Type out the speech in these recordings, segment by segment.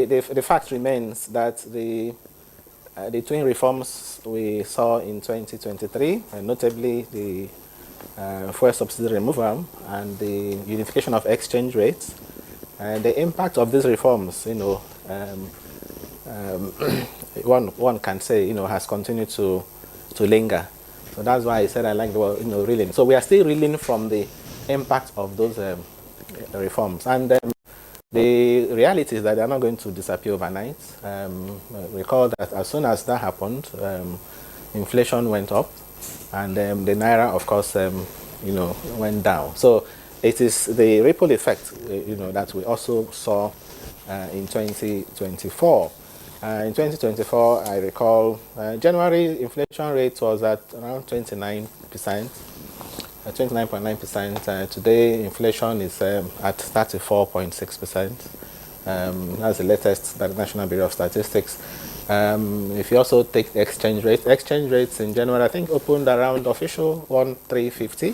the fact remains that the twin reforms we saw in 2023, notably the fuel subsidy removal and the unification of exchange rates, the impact of these reforms, one can say, has continued to linger. So that's why I said I like the word, reeling. So we are still reeling from the impact of those reforms. And the reality is that they are not going to disappear overnight. Recall that as soon as that happened, inflation went up, and the naira, of course, went down. So it is the ripple effect, that we also saw in 2024. In 2024, I recall January inflation rate was at around 29%, 29.9%. Today, inflation is at 34.6%. That's the latest by the National Bureau of Statistics. If you also take the exchange rates in January, I think opened around official 1,350.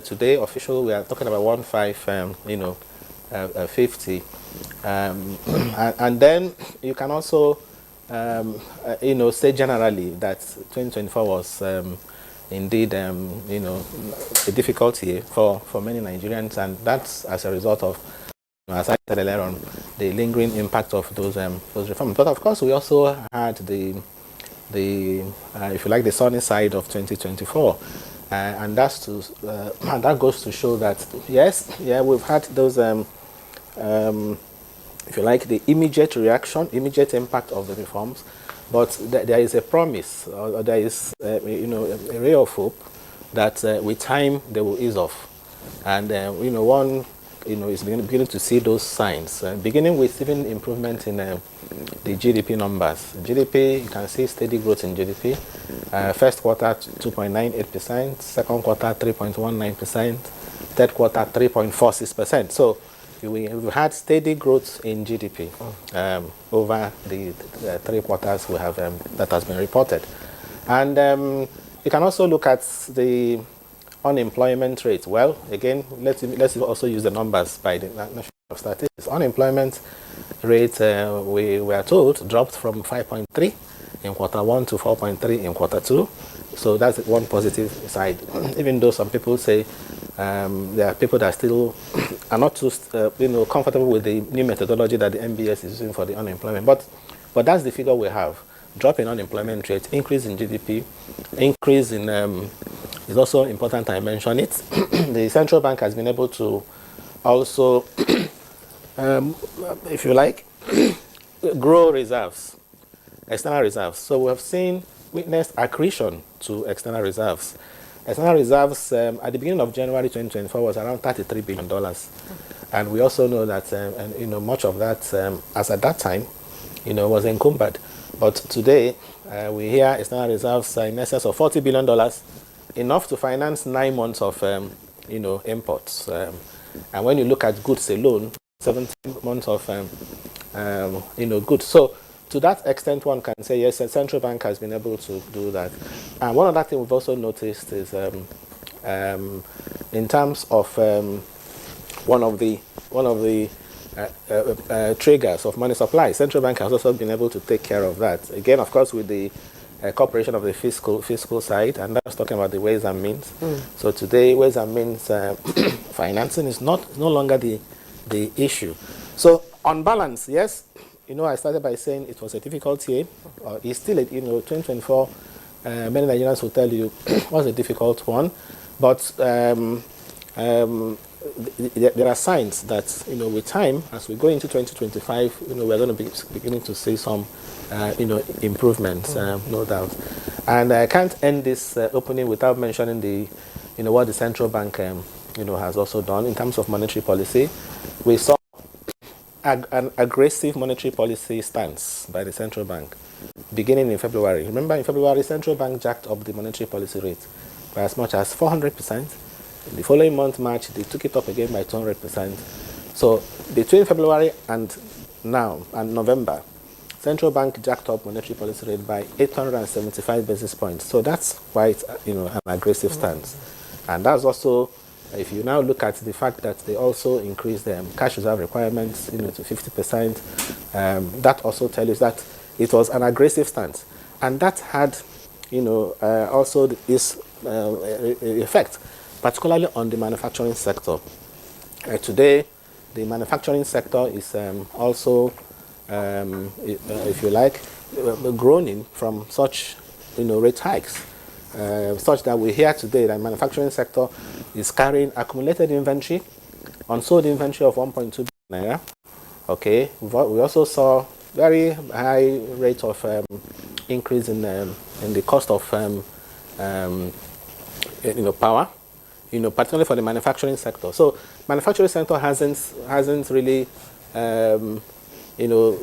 Today, official, we are talking about 1,550. And then you can also, say generally that 2024 was indeed, a difficult year for many Nigerians, and that's as a result of, as I said earlier on, the lingering impact of those reforms. But of course, we also had the if you like, the sunny side of 2024, and that's and that goes to show that yes, we've had those if you like, the immediate reaction, immediate impact of the reforms, but there is a promise, or there is a ray of hope that with time they will ease off, and one is beginning to see those signs, beginning with even improvement in the GDP numbers. GDP, you can see steady growth in GDP. First quarter 2.98%, second quarter 3.19%, third quarter 3.46%. So we've had steady growth in GDP over the 3 quarters we have that has been reported. And you can also look at the unemployment rate. Well, again, let's also use the numbers by the National Bureau of Statistics. Unemployment rate, we were told, dropped from 5.3 in quarter 1 to 4.3 in quarter 2. So that's one positive side. Even though some people say there are people that still are not too comfortable with the new methodology that the MBS is using for the unemployment. But that's the figure we have. Drop in unemployment rate, increase in GDP, increase in is also important I mention it. The central bank has been able to also, if you like, grow reserves, external reserves. So we have witnessed accretion to external reserves. External reserves at the beginning of January 2024 was around $33 billion. And we also know that much of that, as at that time, was encumbered. But today, we hear external reserves in excess of $40 billion, enough to finance 9 months of imports. And when you look at goods alone, 17 months of goods. So to that extent, one can say, yes, the central bank has been able to do that. And one other thing we've also noticed is in terms of one of the triggers of money supply, central bank has also been able to take care of that. Again, of course, with the cooperation of the fiscal side, and that's talking about the ways and means. So today, ways and means financing is no longer the issue. So on balance, yes, I started by saying it was a difficult year. It's still, 2024, many Nigerians will tell you was a difficult one. But there are signs that, with time, as we go into 2025, we're going to be beginning to see some, improvements, no doubt. And I can't end this opening without mentioning what the central bank, has also done in terms of monetary policy. We saw an aggressive monetary policy stance by the central bank beginning in February. Remember, in February, central bank jacked up the monetary policy rate by as much as 400%. The following month, March, they took it up again by 200%. So between February and now, and November, central bank jacked up monetary policy rate by 875 basis points. So that's quite, an aggressive stance. And that's also If you now look at the fact that they also increased the cash reserve requirements, to 50%, that also tells you that it was an aggressive stance, and that had, also this effect, particularly on the manufacturing sector. Today, the manufacturing sector is also, if you like, groaning from such, rate hikes, such that we hear today that the manufacturing sector is carrying accumulated inventory, unsold inventory of 1.2 billion naira. Okay, we also saw very high rate of increase in the cost of power, particularly for the manufacturing sector. So manufacturing sector hasn't really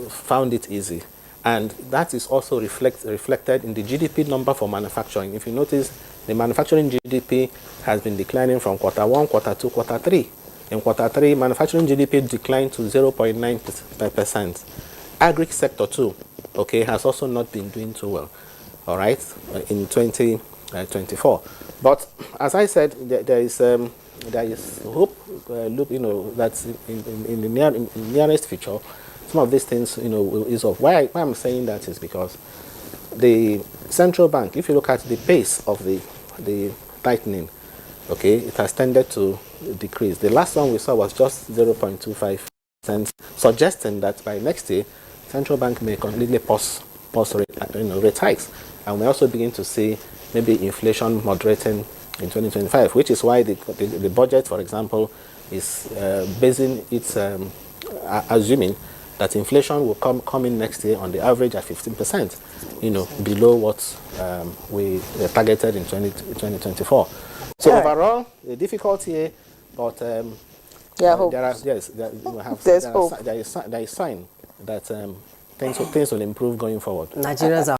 found it easy, and that is also reflected in the GDP number for manufacturing. If you notice, the manufacturing GDP has been declining from quarter 1, quarter 2, quarter 3. In quarter 3, manufacturing GDP declined to 0.9%. Agri sector too, okay, has also not been doing too well, all right, in 2024. But as I said, there is hope, that in the nearest future, some of these things, will ease off. Why I'm saying that is because the central bank, if you look at the pace of the tightening, okay, it has tended to decrease. The last one we saw was just 0.25%, suggesting that by next year, central bank may completely pause rate hikes, and we also begin to see maybe inflation moderating in 2025, which is why the budget, for example, is basing its assuming that inflation will come in next year on the average at 15%, below what we targeted in 2024. So overall, a difficult year, but there is sign that things will improve going forward. Nigerians are